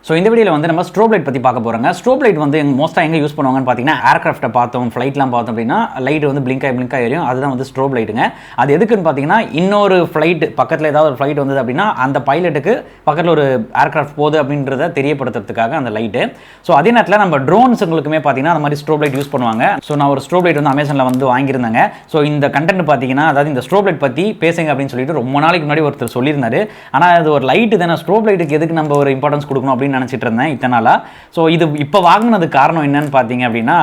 So இந்த வீடியோவில் வந்து நம்ம ஸ்ட்ரோப் லைட் பற்றி பார்க்க போகிறோங்க. ஸ்ட்ரோப் லைட் வந்து மோஸ்ட்டாக எங்கே யூஸ் பண்ணுவாங்கன்னு பார்த்தீங்கன்னா, ஏர்க்ராஃப்ட்டை பார்த்தோம், ஃப்ளைட்லாம் பார்த்தோம் அப்படின்னா லைட் வந்து பிளிங்க் ஆகி எரியும். அதுதான் வந்து ஸ்ட்ரோப் லைட்டுங்க. அது எதுக்குன்னு பார்த்தீங்கன்னா, இன்னொரு ஃப்ளைட் பக்கத்தில் ஏதாவது ஒரு ஃப்ளைட் வந்தது அப்படின்னா அந்த பைலட்டுக்கு பக்கத்தில் ஒரு ஏர்க்ராஃப்ட் போகுது அப்படின்றத தெரியப்படுத்துறதுக்காக அந்த லைட்டு. ஸோ அதே நேரத்தில் நம்ம ட்ரோன்ஸுங்களுக்குமே பார்த்தீங்கன்னா அந்த மாதிரி ஸ்ட்ரோப் லைட் யூஸ் பண்ணுவாங்க. ஸோ நான் ஒரு ஸ்ட்ரோப் லைட் வந்து அமேசானில் வந்து வாங்கியிருந்தாங்க. ஸோ இந்த கண்டென்ட் பார்த்தீங்கன்னா, அதாவது இந்த ஸ்ட்ரோப் லைட் பற்றி பேசுங்க அப்படின்னு சொல்லிட்டு ரொம்ப நாளைக்கு முன்னாடி ஒருத்தர் சொல்லியிருந்தாரு. ஆனால் அது ஒரு லைட்டு தானே, ஸ்ட்ரோப் லைட்டுக்கு எதுக்கு நம்ம ஒரு இம்பார்ட்டன்ஸ் கொடுக்கணும் அப்படின்னு நினச்சிட்டு இருந்தேன் இத்தனை நாளா. ஸோ இது இப்போ வாங்கினது காரணம் என்னன்னு பார்த்தீங்க அப்படின்னா,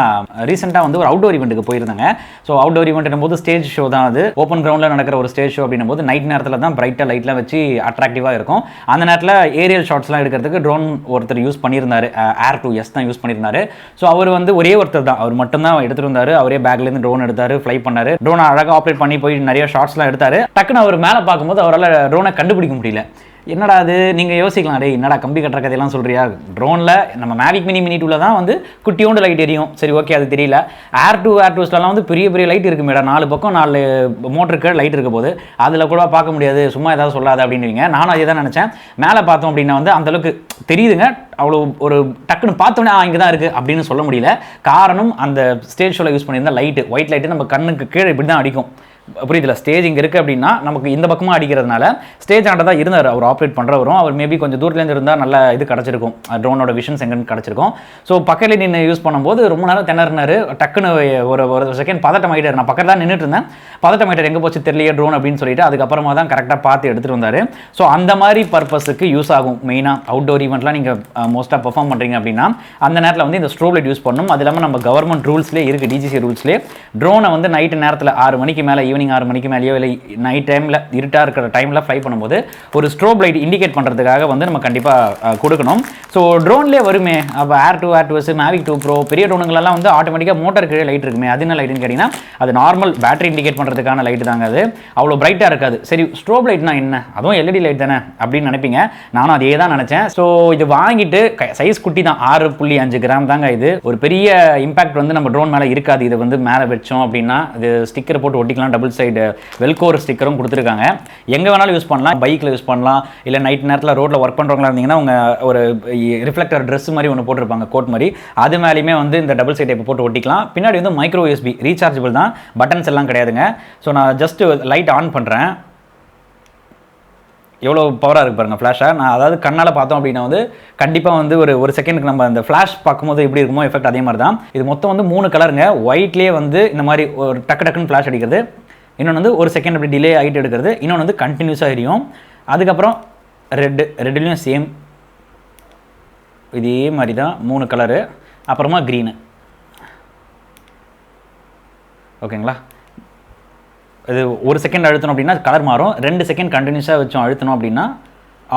ரீசெண்டாக வந்து ஒரு அவுட்டோர் ஈவெண்ட்டுக்கு போயிருந்தாங்க. ஸோ அவுட்டோர் ஈவெண்ட் போது ஸ்டேஜ் ஷோ தான். அது ஓப்பன் கிரவுண்டில் நடக்கிற ஒரு ஸ்டேஜ் ஷோ அப்படின்னும் போது நைட் நேரத்தில் தான் பிரைட்டாக லைட்லாம் வச்சு அட்ராக்டிவாக இருக்கும். அந்த நேரத்தில் ஏரியல் ஷாட்ஸ்லாம் எடுக்கிறதுக்கு ட்ரோன் ஒருத்தர் யூஸ் பண்ணியிருந்தாரு. Air 2S தான் யூஸ் பண்ணியிருந்தாரு. ஸோ அவர் வந்து ஒரே ஒருத்தர் தான், அவர் மட்டும்தான் எடுத்துட்டு வந்தார். அவரே பேக்லேருந்து ட்ரோன் எடுத்தார், ஃப்ளை பண்ணார். ட்ரோனை அழகாக ஆப்ரேட் பண்ணி போய் நிறைய ஷாட்ஸ்லாம் எடுத்தார். டக்குன்னு அவர் மேலே பார்க்கும்போது அவரால் ட்ரோனை கண்டுபிடிக்க முடியல. என்னடா அது, நீங்கள் யோசிக்கலாம், டே என்னடா கம்பி கட்டுற கதையெல்லாம் சொல்கிறியா, ட்ரோனில் நம்ம மேவிக் மினி 2 தான் வந்து குட்டியோண்டு லைட் எரியும். சரி, ஓகே, அது தெரியல. Air 2Sலாம் வந்து பெரிய பெரிய லைட் இருக்குது மேடம், 4 பக்கம் 4 மோட்டருக்கு லைட் இருக்க போது அதில் கூட பார்க்க முடியாது, சும்மா ஏதாவது சொல்லாது அப்படின்னுவீங்க. நானும் அதே தான் நினச்சேன். மேலே பார்த்தோம் அப்படின்னா வந்து அந்தளவுக்கு தெரியுதுங்க. அவ்வளோ ஒரு டக்குன்னு பார்த்தோன்னே இங்கே தான் இருக்குது அப்படின்னு சொல்ல முடியல. காரணம் அந்த ஸ்டேஜ் ஷோவில் யூஸ் பண்ணியிருந்த லைட்டு, ஒயிட் லைட்டு நம்ம கண்ணுக்கு கீழே இப்படி தான் அடிக்கும். புரியுதுல, ஸ்டேஜ் இங்கே இருக்குது அப்படின்னா நமக்கு இந்த பக்கமாக அடிக்கிறதுனால ஸ்டேஜ் ஆண்ட தான் இருந்தார் அவர் ஆப்ரேட் பண்ணுறவரும். அவர் மேபி கொஞ்சம் தூரத்துலேருந்து இருந்தால் நல்ல இது கிடச்சிருக்கும், ட்ரோனோட விஷன்ஸ் எங்கன்னு கிடச்சிருக்கும். ஸோ பக்கத்தில் நின்று யூஸ் பண்ணும்போது ரொம்ப நேரம் திணறினார். டக்குன்னு ஒரு செகண்ட் பதட்டம் ஆகிட்டார். நான் பக்கத்தில் தான் நின்றுட்டு இருந்தேன், பதட்டம் ஆகிட்டார், எங்கே போச்சு தெரியலையே ட்ரோன் அப்படின்னு சொல்லிட்டு. அதுக்கப்புறமா தான் கரெக்டாக பார்த்து எடுத்துகிட்டு வந்தார். ஸோ அந்த மாதிரி பர்பஸுக்கு யூஸ் ஆகும். மெயினாக அவுட்டோர் ஈவெண்ட்லாம் நீங்கள் மோஸ்ட்டாக பெர்ஃபார்ம் பண்ணுறீங்க அப்படின்னா அந்த நேரத்தில் வந்து இந்த ஸ்ட்ரோப் லைட் யூஸ் பண்ணணும். அது இல்லாமல் நம்ம கவர்மெண்ட் ரூல்ஸ்லேயே இருக்குது, டிஜிசி ரூல்ஸ்லேயே ட்ரோனை வந்து நைட்டு நேரத்தில் 6 மணிக்கு மேலே, ஈவினிங் 6 மணிக்கு மேலேயோ இல்லை நைட் டைமில் இருட்டாக இருக்கிற டைமில் ஃப்ளை பண்ணும்போது ஒரு ஸ்ட்ரோப் லைட் இண்டிகேட் பண்ணுறதுக்காக வந்து நம்ம கண்டிப்பாக கொடுக்கணும். ஸோ ட்ரோன்லேயே வருமே, அப்போ Air 2S, Mavic 2 Pro பெரிய ட்ரோனுங்களெல்லாம் வந்து ஆட்டோமேட்டிக்காக மோட்டர் கீழே லைட் இருக்குமே, அது என்ன லைட்டுன்னு கேட்டிங்கன்னா அது நார்மல் பேட்டரி இண்டிகேட் பண்ணுறதுக்கான லைட்டு தாங்க. அது அவ்வளோ பிரைட்டாக இருக்காது. சரி, ஸ்ட்ரோப் லைட்னா என்ன, அதுவும் LED லைட் தானே அப்படின்னு நினைப்பீங்க. நானும் அதே தான் நினச்சேன். ஸோ இது வாங்கிட்டு சைஸ் குட்டி தான், 6.5 கிராம் தாங்க. இது ஒரு பெரிய இம்பாக்ட் வந்து நம்ம ட்ரோன் மேலே இருக்காது. இது வந்து மேலே வச்சோம் அப்படின்னா இது ஸ்டிக்கரை போட்டு ஒட்டிக்கலாம். டபுள் சைடு வெல்கோர் ஸ்டிக்கரும் கொடுத்துருக்காங்க. எங்கே வேணாலும் யூஸ் பண்ணலாம், பைக்கில் யூஸ் பண்ணலாம், இல்லை நைட் நேரத்தில் ரோட்டில் ஒர்க் பண்ணுறவங்களா இருந்தீங்கன்னா அவங்க ஒரு ரிஃப்ளெக்டர் ட்ரெஸ் மாதிரி ஒன்று போட்டிருப்பாங்க, கோட் மாதிரி, அது மேலேயுமே வந்து இந்த டபுள் சைட் டைப் போட்டு ஒட்டிக்கலாம். பின்னாடி வந்து மைக்ரோ USB ரீசார்ஜபிள் தான், பட்டன்ஸ் எல்லாம் கிடையாதுங்க. ஸோ நான் ஜஸ்ட் லைட் ஆன் பண்ணுறேன். எவ்வளோ பவராக இருக்குது பாருங்கள் ஃப்ளாஷாக. நான் அதாவது கண்ணால் பார்த்தோம் அப்படின்னா வந்து கண்டிப்பாக வந்து ஒரு செகண்டுக்கு நம்ம அந்த ஃப்ளாஷ் பார்க்கும்போது எப்படி இருக்குமோ எஃபெக்ட் அதே மாதிரி தான். இது மொத்தம் வந்து 3 கலருங்க. ஒயிட்லேயே வந்து இந்த மாதிரி ஒரு டக்குன்னு ஃப்ளாஷ் அடிக்கிறது, இன்னொன்று வந்து ஒரு செகண்ட் அப்படி டிலே ஆகிட்டு எடுக்கிறது, இன்னொன்று வந்து கண்டினியூஸாக எரியும். அதுக்கப்புறம் ரெட்லேயும் சேம் இதே மாதிரி தான் 3 கலரு. அப்புறமா க்ரீனு. ஓகேங்களா, இது ஒரு செகண்ட் அழுத்தணும் அப்படின்னா கலர் மாறும். 2 செகண்ட் கண்டினியூஸாக வச்சோம் அழுத்தணும் அப்படின்னா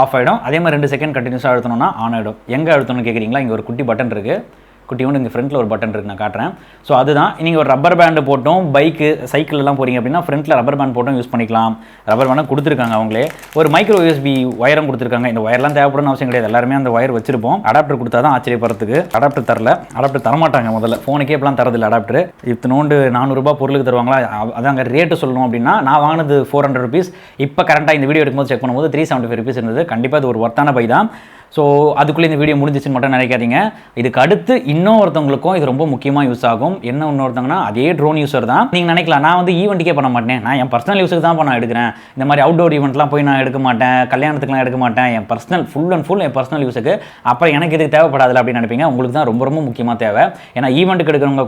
ஆஃப் ஆகிடும். அதே மாதிரி 2 செகண்ட் கண்டினியூஸாக அழுத்தணும்னா ஆன் ஆகிடும். எங்கே அழுத்தணும்னு கேட்குறீங்களா, இங்கே ஒரு குட்டி பட்டன் இருக்குது, குட்டியோண்டு இங்கே ஃப்ரண்ட்டில் ஒரு பட்டன் இருக்குது, நான் காட்டுறேன். ஸோ அதுதான். நீங்கள் ஒரு ரப்பர் பேண்டு போட்டும் பைக்கு சைக்கிள்லாம் போகிறீங்க அப்படின்னா ஃப்ரண்ட்டில் ரப்பர் பேண்ட் போட்டும் யூஸ் பண்ணிக்கலாம். ரப்பர் பேண்டும் கொடுத்துருக்காங்க அவங்களே. ஒரு மைக்ரோ USB ஒயரும் கொடுத்துருக்காங்க. இந்த ஒயர்லாம் தேவைப்படணும்னு அவசியம் கிடையாது, எல்லாருமே அந்த ஒயர் வச்சிருப்போம். அடாப்டர் கொடுத்தா தான் ஆச்சரியப்படுறதுக்கு. அடாப்டர் தரல, அடாப்டர் தரமாட்டாங்க முதல்ல. ஃபோனுக்கே இப்பெல்லாம் தரதில்லை அடாப்டர். இத்தனோண்டு 400 ரூபா பொருளுக்கு தருவாங்களா, அதாங்க ரேட்டு சொல்லணும் அப்படின்னா. நான் வாங்கினது 400 ருபீஸ். இப்போ கரண்ட்டாக இந்த வீடியோ எடுக்கும்போது செக் பண்ணும்போது 375 ருபீஸ் இருந்தது. கண்டிப்பாக அது ஒரு ஒர்த்தான பை தான். ஸோ அதுக்குள்ளே இந்த வீடியோ முடிஞ்சிச்சுன்னு மட்டும் நினைக்காதீங்க. இதுக்கு அடுத்து இன்னொருத்தவங்களுக்கும் இது ரொம்ப முக்கியமாக யூஸ் ஆகும். என்ன இன்னொருத்தவங்கன்னா அதே ட்ரோன் யூஸர் தான். நீங்கள் நினைக்கலாம், நான் வந்து ஈவெண்ட்டுக்கே பண்ண மாட்டேன், நான் என் பர்சனல் யூஸுக்கு தான் நான் எடுக்கிறேன், இந்த மாதிரி அவுட்டோர் ஈவெண்ட்லாம் போய் நான் எடுக்க மாட்டேன், கல்யாணத்துக்குலாம் எடுக்க மாட்டேன், என் பர்சனல் ஃபுல் அண்ட் ஃபுல் என் பர்சனல் யூஸுக்கு, அப்புறம் எனக்கு இதுக்கு தேவைப்படாது அப்படின்னு நினைப்பீங்க. உங்களுக்கு தான் ரொம்ப ரொம்ப முக்கியமாக தேவை. ஏன்னா ஈவெண்ட்டுக்கு எடுக்கிறவங்க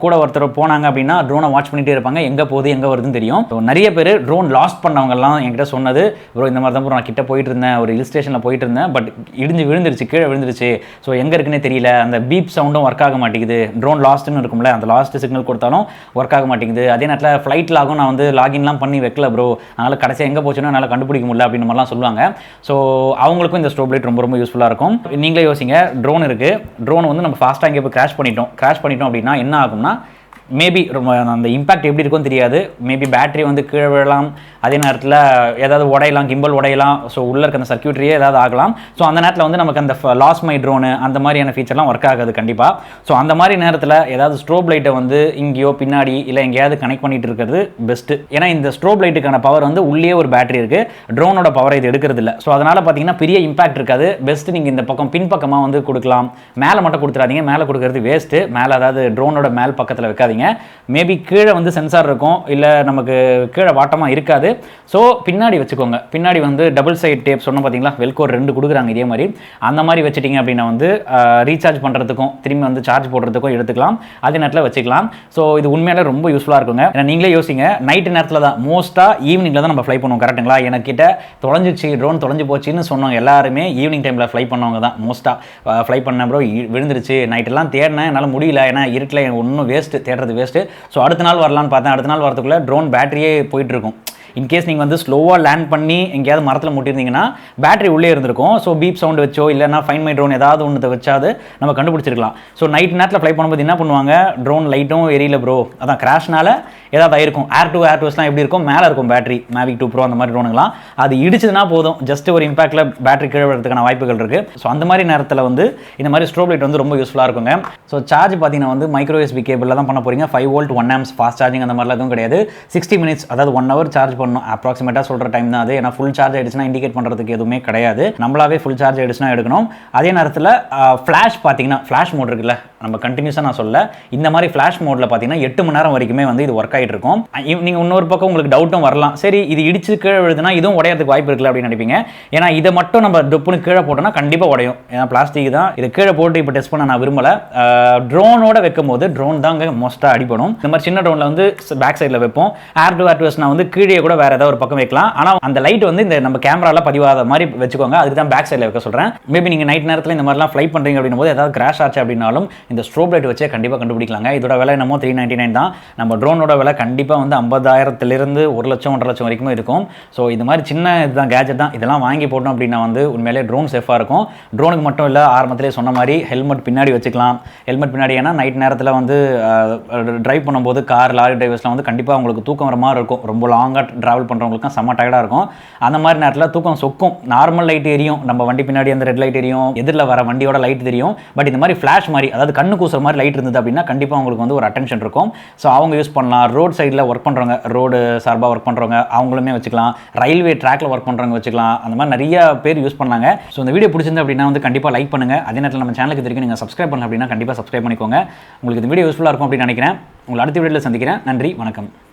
கூட ஒருத்தர் போனாங்க அப்படின்னா ட்ரோனை வாட்ச் பண்ணிகிட்டே இருப்பாங்க, எங்கே போகுது எங்கே வருதுன்னு தெரியும். நிறைய பேர் ட்ரோன் லாஸ்ட் பண்ணவங்கலாம் என்கிட்ட சொன்னது, ப்ரோ இந்த மாதிரி தான் ப்ரோ நான் கிட்ட போயிட்டு இருந்தேன், ஒரு ஹில் ஸ்டேஷனில் போயிட்டு இருந்தேன், பட் இடிஞ்சு விழுந்துருச்சு, கீழே விழுந்துருச்சு, ஸோ எங்கே இருக்குன்னே தெரியல, அந்த பீப் சவுண்டும் ஒர்க் ஆக மாட்டேங்குது, ட்ரோன் லாஸ்ட்னு இருக்கும்ல, அந்த லாஸ்ட் சிக்னல் கொடுத்தாலும் ஒர்க் ஆக மாட்டேங்குது. அதே நேரத்தில் ஃப்ளைட் லாகும் நான் வந்து லாகின்லாம் பண்ணி வைக்கல ப்ரோ, அதனால் கடைசியாக எங்கே போச்சுன்னா என்னால் கண்டுபிடிக்க முடியல அப்படின்னு மாதிரிலாம் சொல்லுவாங்க. ஸோ அவங்களுக்கும் இந்த ஸ்ட்ரோப் லைட் ரொம்ப ரொம்ப யூஸ்ஃபுல்லாக இருக்கும். நீங்களே யோசிங்க, ட்ரோன் இருக்குது, ட்ரோன் வந்து நம்ம ஃபாஸ்ட்டாக இங்கே போய் கிராஷ் பண்ணிட்டோம் அப்படின்னா என்ன ஆகும்னா மேபி அந்த இம்பாக்ட் எப்படி இருக்கும்னு தெரியாது. மேபி பேட்டரி வந்து கீழே விழலாம், அதே நேரத்தில் ஏதாவது உடையலாம், கிம்பல் உடையலாம், ஸோ உள்ளே இருக்க அந்த சர்க்யூட்ரியே ஏதாவது ஆகலாம். ஸோ அந்த நேரத்தில் வந்து நமக்கு அந்த லாஸ் மை ட்ரோனு அந்த மாதிரியான ஃபீச்சர்லாம் ஒர்க் ஆகாது கண்டிப்பாக. ஸோ அந்த மாதிரி நேரத்தில் ஏதாவது ஸ்ட்ரோப் லைட்டை வந்து இங்கேயோ பின்னாடி இல்லை எங்கேயாவது கனெக்ட் பண்ணிட்டு இருக்கிறது பெஸ்ட்டு. ஏன்னா இந்த ஸ்ட்ரோப் லைட்டுக்கான பவர் வந்து உள்ளே ஒரு பேட்டரி இருக்குது, ட்ரோனோட பவரை இது எடுக்கிறது இல்லை. ஸோ அதனால் பார்த்தீங்கன்னா பெரிய இம்பாக்ட் இருக்காது. பெஸ்ட்டு நீங்கள் இந்த பக்கம் பின்பக்கமாக வந்து கொடுக்கலாம். மேலே மட்டும் கொடுத்துறாதீங்க, மேலே கொடுக்கறது வேஸ்ட்டு. மேலே அதாவது ட்ரோனோட மேல் பக்கத்தில் வைக்காதீங்க. மேபி கீழே வந்து சென்சார் இருக்கும், இல்லை நமக்கு கீழே வாட்டமாக இருக்காது. ஸோ பின்னாடி வச்சுக்கோங்க. பின்னாடி வந்து டபுள் சைட் டேப் சொன்ன பார்த்தீங்களா, வெல்கோர் 2 கொடுக்குறாங்க இதே மாதிரி. அந்த மாதிரி வச்சுட்டிங்க அப்படின்னா வந்து ரீசார்ஜ் பண்ணுறதுக்கும் திரும்பி வந்து சார்ஜ் போடுறதுக்கும் எடுத்துக்கலாம், அதே நேரத்தில் வச்சுக்கலாம். ஸோ இது உண்மையிலே ரொம்ப யூஸ்ஃபுல்லாக இருக்குங்க. ஏன்னா நீங்களே யோசிங்க, நைட்டு நேரத்தில் தான் மோஸ்ட்டாக ஈவினிங்கில் தான் நம்ம ஃப்ளை பண்ணுவோம் கரெக்டுங்களா? எனக்கிட்ட தொலைஞ்சிச்சு, ட்ரோன் தொலைஞ்சு போச்சுன்னு சொன்னவங்க எல்லாருமே ஈவினிங் டைமில் ஃப்ளை பண்ணவங்க தான் மோஸ்ட்டாக. ஃப்ளை பண்ண ப்ரோ விழுந்துருச்சு, நைட்டெல்லாம் தேடினேன், என்னால் முடியல, ஏன்னா இருட்டில் ஒன்றும் வேஸ்ட்டு, தேடுறது வேஸ்ட்டு. ஸோ அடுத்த நாள் வரலான்னு பார்த்தேன், அடுத்த நாள் வரதுக்குள்ளே ட்ரோன் பேட்டரியே போயிட்டுருக்கும். இன்கேஸ் நீங்கள் வந்து ஸ்லோவாக லேண்ட் பண்ணி எங்கேயாவது மரத்தில் முட்டிருந்தீங்கன்னா பேட்டரி உள்ளே இருந்திருக்கும். ஸோ பீப் சவுண்ட் வச்சோ இல்லைனா ஃபைன் மை ட்ரோன் ஏதாவது ஒன்று வச்சாது நம்ம கண்டுபிடிச்சிருக்கலாம். ஸோ நைட் நேரத்தில் ஃப்ளை பண்ணும்போது என்ன பண்ணுவாங்க, ட்ரோன் லைட்டும் எரியல ப்ரோ, அதான் கிராஷ்னால ஏதாவது ஆயிருக்கும். ஏர் டு ஏர்ஸ்லாம் எப்படி இருக்கும், மேலே இருக்கும் பேட்டரி, மேவிக் 2 ப்ரோ அந்த மாதிரி ட்ரோனுங்களாம். அது இடிச்சதுன்னா போதும், ஜஸ்ட் ஒரு இம்பாக்டில் பேட்டரி கீழே வரதுக்கான வாய்ப்புகள் இருக்குது. ஸோ அந்த மாதிரி நேரத்தில் வந்து இந்த மாதிரி ஸ்ட்ரோப் லைட் வந்து ரொம்ப யூஸ்ஃபுல்லாக இருக்குங்க. ஸோ சார்ஜ் பார்த்தீங்கன்னா வந்து மைக்ரோ USB கேபிளில் தான் பண்ண போகிறீங்க. 5 வோல்ட் 1 amps ஃபாஸ்ட் சார்ஜிங் அந்த மாதிரிலாம் எதுவும் கிடையாது. 60 minutes அதாவது 1 hour சார்ஜ் பண்ணணும் அப்ராக்சிமேட்டாக சொல்கிற டைம் தான் அது. ஏன்னா ஃபுல் சார்ஜ் ஆகிடுச்சுன்னா இண்டிகேட் பண்ணுறதுக்கு எதுவுமே கிடையாது, நம்மளாவே ஃபுல் சார்ஜ் ஆகிடுச்சுன்னா எடுக்கணும். அதே நேரத்தில் ஃப்ளாஷ் பார்த்தீங்கன்னா ஃப்ளாஷ் மோட் இருக்குல்ல, நம்ம கண்டினியூஸாக நான் சொல்ல இந்த மாதிரி ஃப்ளாஷ் மோடில் பார்த்தீங்கன்னா 8 மணி நேரம் வரைக்குமே வந்து இது ஒர்க் ஆகிட்டு இருக்கும். நீங்கள் இன்னொரு பக்கம் உங்களுக்கு டவுட்டும் வரலாம், சரி இது இடிச்சு கீழே விழுதுனா இதுவும் உடையறதுக்கு வாய்ப்பு இருக்குல்ல அப்படின்னு நினைப்பீங்க. ஏன்னா இதை மட்டும் நம்ம டொப்புன்னு கீழே போட்டோம்னா கண்டிப்பாக உடையும், ஏன்னா பிளாஸ்டிக் தான். இதை கீழே போட்டு இப்போ டெஸ்ட் பண்ண நான் விரும்பலை. ட்ரோனோட வைக்கும் போது ட்ரோன் தாங்க மோஸ்ட்டாக அடிப்படும். இந்த மாதிரி சின்ன ட்ரோனில் வந்து பேக் சைடில் வைப்போம். ஏர் டு ஏர்ஸ் நான் வந்து கீழே கூட வேறு ஏதாவது ஒரு பக்கம் வைக்கலாம். ஆனால் அந்த லைட் வந்து இந்த நம்ம கேமராவில் பதிவாத மாதிரி வச்சுக்கோங்க, அதுக்கு தான் பேக் சைடில் வைக்க சொல்கிறேன். மேபி நீங்கள் நைட் நேரத்தில் இந்த மாதிரிலாம் ஃப்ளை பண்ணுறீங்க அப்படின்னும் போது ஏதாவது கிராஷ் ஆச்சு அப்படின்னாலும் இந்த ஸ்ட்ரோப் லைட் வச்சே கண்டிப்பாக கண்டுபிடிக்கலாங்க. இதோட விலை என்னமோ 399 தான். நம்ம ட்ரோனோட விலை கண்டிப்பாக வந்து 50,000 1 லட்சம் 1.5 லட்சம் வரைக்கும் இருக்கும். ஸோ இது மாதிரி சின்ன இதுதான் கேஜெட் தான், இதெல்லாம் வாங்கி போட்டோம் அப்படின்னா வந்து உண்மையிலே ட்ரோன் சேஃபாக இருக்கும். ட்ரோனுக்கு மட்டும் இல்லை, ஆரம்பத்திலே சொன்ன மாதிரி ஹெல்மெட் பின்னாடி வச்சுக்கலாம். ஹெல்மெட் பின்னாடி ஏன்னா நைட் நேரத்தில் வந்து ட்ரைவ் பண்ணும்போது கார் லாரி டிரைவர்ஸ்லாம் வந்து கண்டிப்பாக உங்களுக்கு தூக்கம் வர மாதிரி இருக்கும். ரொம்ப லாங்காக ட்ராவல் பண்ணுறவங்களுக்கும் செம்ம டயர்டாக இருக்கும். அந்த மாதிரி நேரத்தில் தூக்கம் சொக்கும். நார்மல் லைட் எரியும், நம்ம வண்டி பின்னாடி அந்த ரெட் லைட் எரியும், எதிரில் வர வண்டியோட லைட் தெரியும். பட் இந்த மாதிரி ஃப்ளாஷ் மாதிரி அதாவது கண்ணு கூசுற மாதிரி லைட் இருந்தது அப்படின்னா கண்டிப்பாக உங்களுக்கு வந்து ஒரு அட்டென்ஷன் இருக்கும். ஸோ அவங்க யூஸ் பண்ணலாம். ரோட் சைடில் ஒர்க் பண்ணுறவங்க, ரோடு சார்பாக ஒர்க் பண்ணுறவங்க அவங்களுமே வச்சுக்கலாம். ரயில்வே ட்ராக்ல ஒர்க் பண்ணுறவங்க வச்சுக்கலாம். அந்த மாதிரி நிறைய பேர் யூஸ் பண்ணாங்க. ஸோ இந்த வீடியோ பிடிச்சிருந்து அப்படின்னா வந்து கண்டிப்பாக லைக் பண்ணுங்கள். அதே நேரத்தில் நம்ம சேனலுக்கு தெரியும் நீங்கள் சப்ஸ்கிரைப் பண்ணல அப்படின்னா கண்டிப்பாக சப்ஸ்கிரைப் பண்ணிக்கோங்க. உங்களுக்கு இந்த வீடியோ யூஸ்ஃபுல்லாக இருக்கும் அப்படின்னு நினைக்கிறேன். உங்களை அடுத்த வீடியோவில் சந்திக்கிறேன். நன்றி, வணக்கம்.